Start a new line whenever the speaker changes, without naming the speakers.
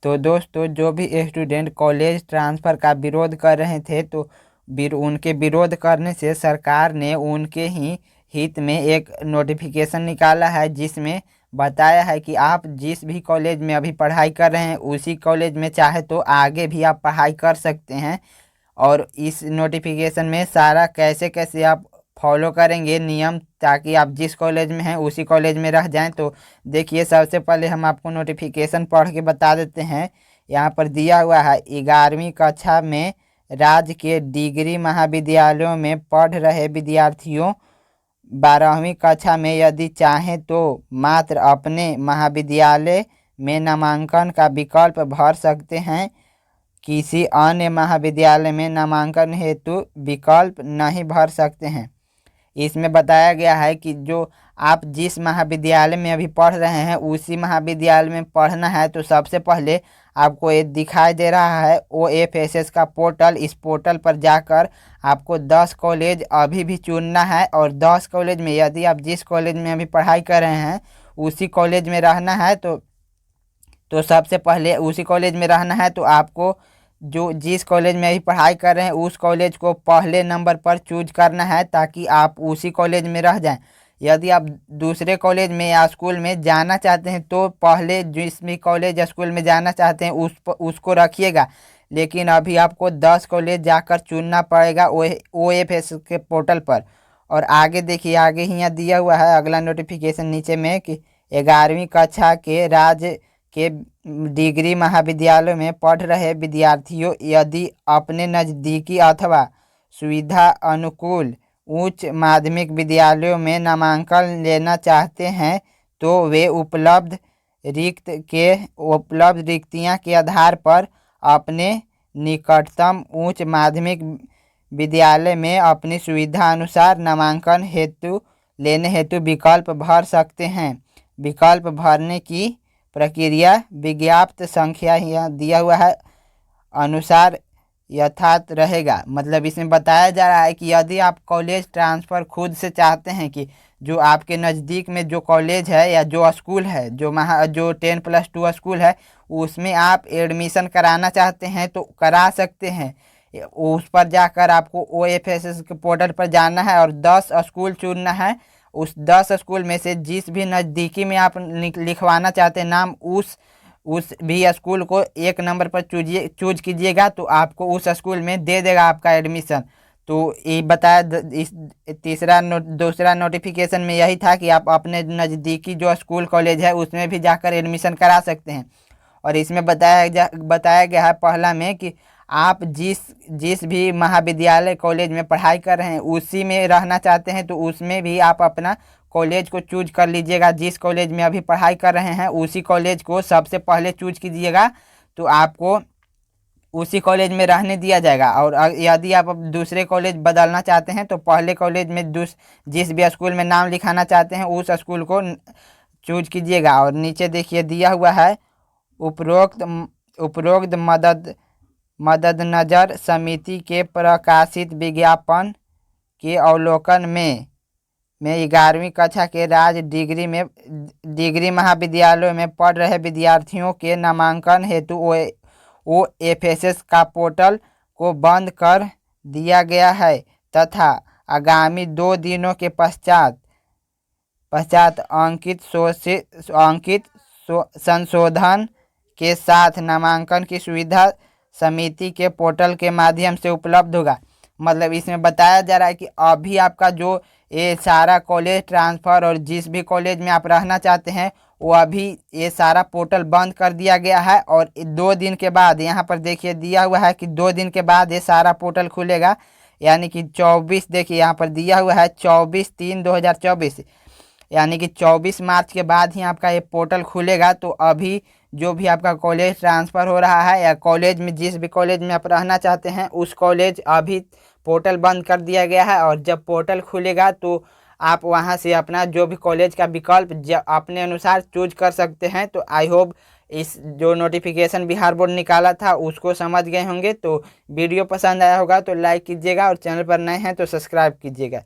तो दोस्तों, जो भी स्टूडेंट कॉलेज ट्रांसफ़र का विरोध कर रहे थे, तो उनके विरोध करने से सरकार ने उनके ही हित में एक नोटिफिकेशन निकाला है, जिसमें बताया है कि आप जिस भी कॉलेज में अभी पढ़ाई कर रहे हैं उसी कॉलेज में चाहे तो आगे भी आप पढ़ाई कर सकते हैं। और इस नोटिफिकेशन में सारा कैसे कैसे आप फॉलो करेंगे नियम, ताकि आप जिस कॉलेज में हैं उसी कॉलेज में रह जाएं। तो देखिए, सबसे पहले हम आपको नोटिफिकेशन पढ़ के बता देते हैं। यहाँ पर दिया हुआ है, 11वीं कक्षा में राज्य के डिग्री महाविद्यालयों में पढ़ रहे विद्यार्थियों 12वीं कक्षा में यदि चाहें तो मात्र अपने महाविद्यालय में नामांकन का विकल्प भर सकते हैं। किसी अन्य महाविद्यालय में नामांकन हेतु विकल्प नहीं भर सकते हैं। इसमें बताया गया है कि जो आप जिस महाविद्यालय में अभी पढ़ रहे हैं उसी महाविद्यालय में पढ़ना है, तो सबसे पहले आपको ये दिखाई दे रहा है OFSS का पोर्टल। इस पोर्टल पर जाकर आपको 10 कॉलेज अभी भी चुनना है, और 10 कॉलेज में यदि आप जिस कॉलेज में अभी पढ़ाई कर रहे हैं उसी कॉलेज में रहना है, तो सबसे पहले उसी कॉलेज में रहना है तो आपको जो जिस कॉलेज में अभी पढ़ाई कर रहे हैं उस कॉलेज को पहले नंबर पर चूज करना है, ताकि आप उसी कॉलेज में रह जाएं। यदि आप दूसरे कॉलेज में या स्कूल में जाना चाहते हैं तो पहले जिस भी कॉलेज या स्कूल में जाना चाहते हैं उसको रखिएगा। लेकिन अभी आपको 10 कॉलेज जाकर चुनना पड़ेगा OFS के पोर्टल पर। और आगे देखिए, आगे ही यहाँ दिया हुआ है अगला नोटिफिकेशन नीचे में कि 11वीं कक्षा के राज्य के डिग्री महाविद्यालयों में पढ़ रहे विद्यार्थियों यदि अपने नज़दीकी अथवा सुविधा अनुकूल उच्च माध्यमिक विद्यालयों में नामांकन लेना चाहते हैं, तो वे उपलब्ध रिक्तियां के आधार पर अपने निकटतम उच्च माध्यमिक विद्यालय में अपनी सुविधा अनुसार नामांकन लेने हेतु विकल्प भर सकते हैं। विकल्प भरने की प्रक्रिया विज्ञप्ति संख्या यहाँ दिया हुआ है अनुसार यथार्थ रहेगा। मतलब इसमें बताया जा रहा है कि यदि आप कॉलेज ट्रांसफ़र खुद से चाहते हैं कि जो आपके नज़दीक में जो कॉलेज है या जो स्कूल है, जो 10+2 स्कूल है, उसमें आप एडमिशन कराना चाहते हैं तो करा सकते हैं। उस पर जाकर आपको OFSS के पोर्टल पर जाना है और 10 स्कूल चुनना है। उस 10 स्कूल में से जिस भी नज़दीकी में आप लिखवाना चाहते हैं नाम, उस भी स्कूल को एक नंबर पर चूज कीजिएगा, तो आपको उस स्कूल में दे देगा आपका एडमिशन। तो ये बताया इस दूसरा नोटिफिकेशन में यही था कि आप अपने नज़दीकी जो स्कूल कॉलेज है उसमें भी जाकर एडमिशन करा सकते हैं। और इसमें बताया गया है पहला में कि आप जिस भी महाविद्यालय कॉलेज में पढ़ाई कर रहे हैं उसी में रहना चाहते हैं, तो उसमें भी आप अपना कॉलेज को चूज कर लीजिएगा। जिस कॉलेज में अभी पढ़ाई कर रहे हैं उसी कॉलेज को सबसे पहले चूज कीजिएगा, तो आपको उसी कॉलेज में रहने दिया जाएगा। और यदि आप दूसरे कॉलेज बदलना चाहते हैं तो पहले कॉलेज में जिस भी स्कूल में नाम लिखाना चाहते हैं उस स्कूल को चूज कीजिएगा। और नीचे देखिए दिया हुआ है, उपरोक्त मद्देनजर समिति के प्रकाशित विज्ञापन के अवलोकन में 11वीं कक्षा के राज्य डिग्री महाविद्यालयों में पढ़ रहे विद्यार्थियों के नामांकन हेतु OFSS का पोर्टल को बंद कर दिया गया है तथा आगामी 2 दिनों के पश्चात अंकित संशोधन के साथ नामांकन की सुविधा समिति के पोर्टल के माध्यम से उपलब्ध होगा। मतलब इसमें बताया जा रहा है कि अभी आपका जो ये सारा कॉलेज ट्रांसफ़र और जिस भी कॉलेज में आप रहना चाहते हैं वो अभी ये सारा पोर्टल बंद कर दिया गया है। और 2 दिन के बाद यहाँ पर देखिए दिया हुआ है कि 2 दिन के बाद ये सारा पोर्टल खुलेगा, यानी कि 24, देखिए यहाँ पर दिया हुआ है 24/3/2024, यानी कि 24 मार्च के बाद ही आपका ये पोर्टल खुलेगा। तो अभी जो भी आपका कॉलेज ट्रांसफ़र हो रहा है या कॉलेज में जिस भी कॉलेज में आप रहना चाहते हैं उस कॉलेज अभी पोर्टल बंद कर दिया गया है। और जब पोर्टल खुलेगा तो आप वहां से अपना जो भी कॉलेज का विकल्प अपने अनुसार चूज कर सकते हैं। तो आई होप इस जो नोटिफिकेशन बिहार बोर्ड निकाला था उसको समझ गए होंगे। तो वीडियो पसंद आया होगा तो लाइक कीजिएगा और चैनल पर नए हैं तो सब्सक्राइब कीजिएगा।